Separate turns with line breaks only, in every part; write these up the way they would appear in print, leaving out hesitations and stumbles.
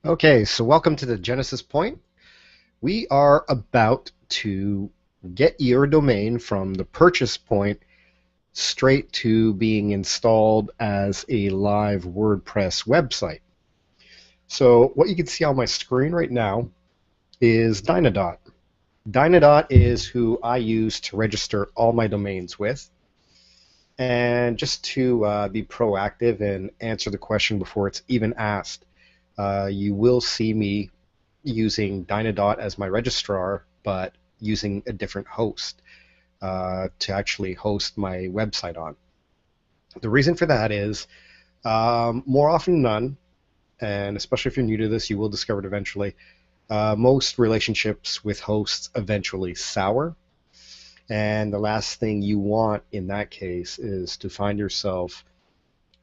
Okay, so welcome to the Genesis point. We are about to get your domain from the purchase point straight to being installed as a live WordPress website. So what you can see on my screen right now is Dynadot. Dynadot is who I use to register all my domains with. And just to be proactive and answer the question before it's even asked, you will see me using Dynadot as my registrar, but using a different host to actually host my website on. The reason for that is more often than none, and especially if you're new to this, you will discover it eventually, most relationships with hosts eventually sour. And the last thing you want in that case is to find yourself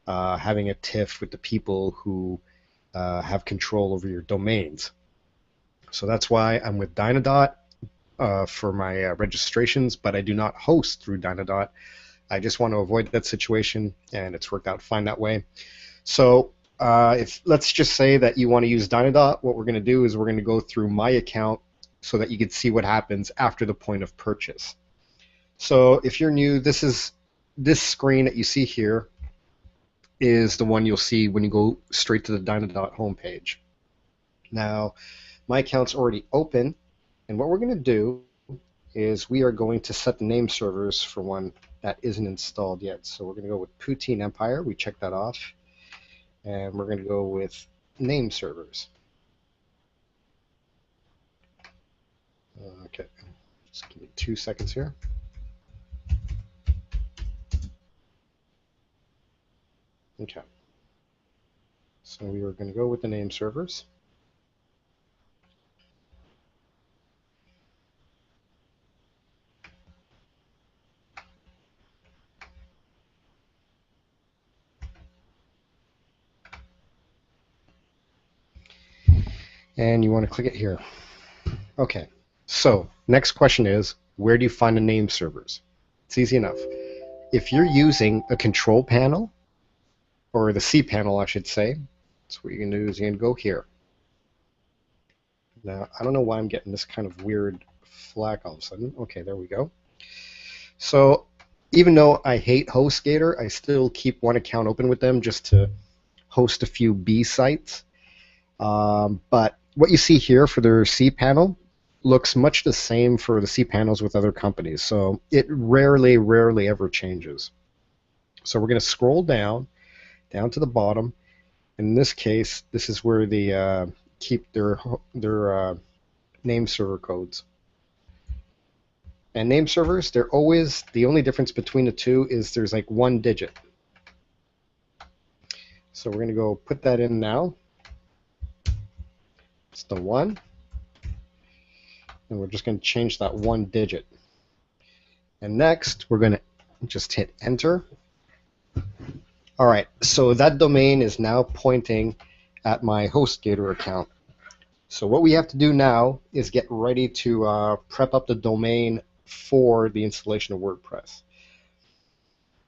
having a tiff with the people who have control over your domains. So that's why I'm with Dynadot for my registrations, but I do not host through Dynadot. I just want to avoid that situation, and it's worked out fine that way. So if let's just say that you want to use Dynadot, what we're going to do is we're going to go through my account so that you can see what happens after the point of purchase. So if you're new, this screen that you see here is the one you'll see when you go straight to the Dynadot homepage. Now, my account's already open, and what we're going to do is we are going to set the name servers for one that isn't installed yet. So we're going to go with Poutine Empire. We check that off. And we're going to go with name servers. Okay, just give me 2 seconds here. Okay, so we are going to go with the name servers. And you want to click it here. Okay, so next question is, where do you find the name servers? It's easy enough. If you're using a control panel, or the cPanel I should say, so what you're going to do is you're going to go here. Now, I don't know why I'm getting this kind of weird flag all of a sudden. Okay, there we go. So even though I hate HostGator, I still keep one account open with them just to host a few B sites. But what you see here for their cPanel looks much the same for the cPanels with other companies. So it rarely ever changes. So we're going to scroll down to the bottom. In this case, this is where they keep their name server codes. And name servers, they're always, the only difference between the two is there's like one digit. So we're going to go put that in now. It's the 1. And we're just going to change that 1 digit. And next, we're going to just hit enter. All right, so that domain is now pointing at my HostGator account. So what we have to do now is get ready to prep up the domain for the installation of WordPress.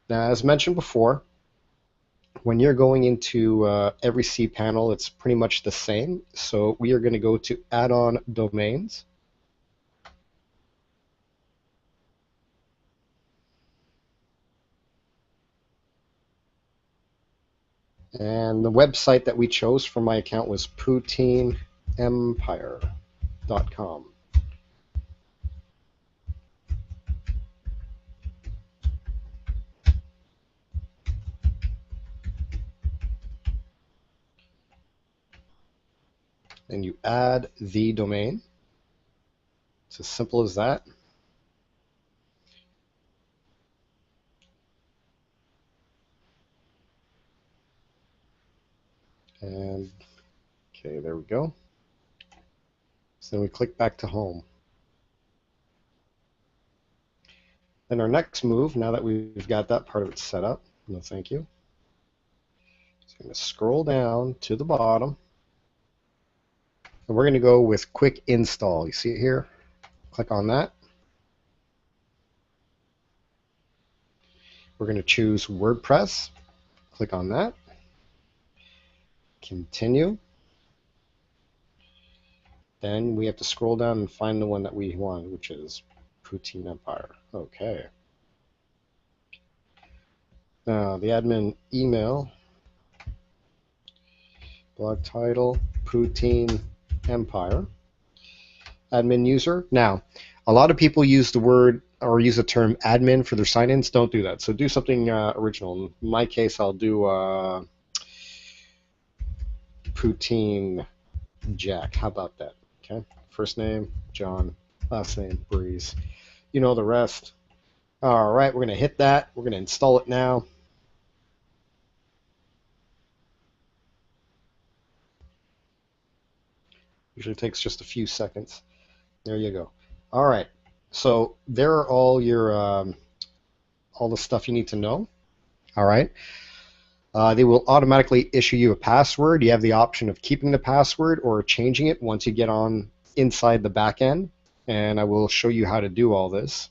Now, as mentioned before, when you're going into every cPanel, it's pretty much the same. So we are going to go to add-on domains. And the website that we chose for my account was poutineempire.com. And you add the domain. It's as simple as that. And okay, there we go. So then we click back to home. Then our next move, now that we've got that part of it set up, no thank you. So I'm going to scroll down to the bottom. And we're going to go with quick install. You see it here? Click on that. We're going to choose WordPress. Click on that. Continue. Then we have to scroll down and find the one that we want, which is Poutine Empire. Okay. Now the admin email, blog title, Poutine Empire. Admin user. Now, a lot of people use the word or use the term admin for their sign-ins. Don't do that. So do something original. In my case, I'll do Poutine Jack. How about that? Okay. First name, John. Last name, Breeze. You know the rest. All right, we're going to hit that. We're going to install it now. Usually takes just a few seconds. There you go. All right. So there are all your all the stuff you need to know. All right. They will automatically issue you a password. You have the option of keeping the password or changing it once you get on inside the back end. And I will show you how to do all this.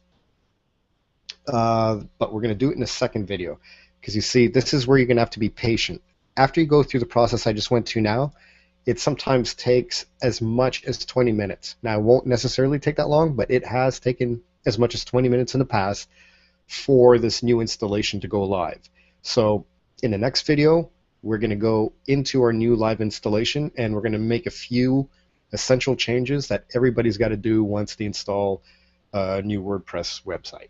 But we're going to do it in a second video because you see, this is where you're going to have to be patient. After you go through the process I just went to now, it sometimes takes as much as 20 minutes. Now, it won't necessarily take that long, but it has taken as much as 20 minutes in the past for this new installation to go live. So in the next video, we're going to go into our new live installation and we're going to make a few essential changes that everybody's got to do once they install a new WordPress website.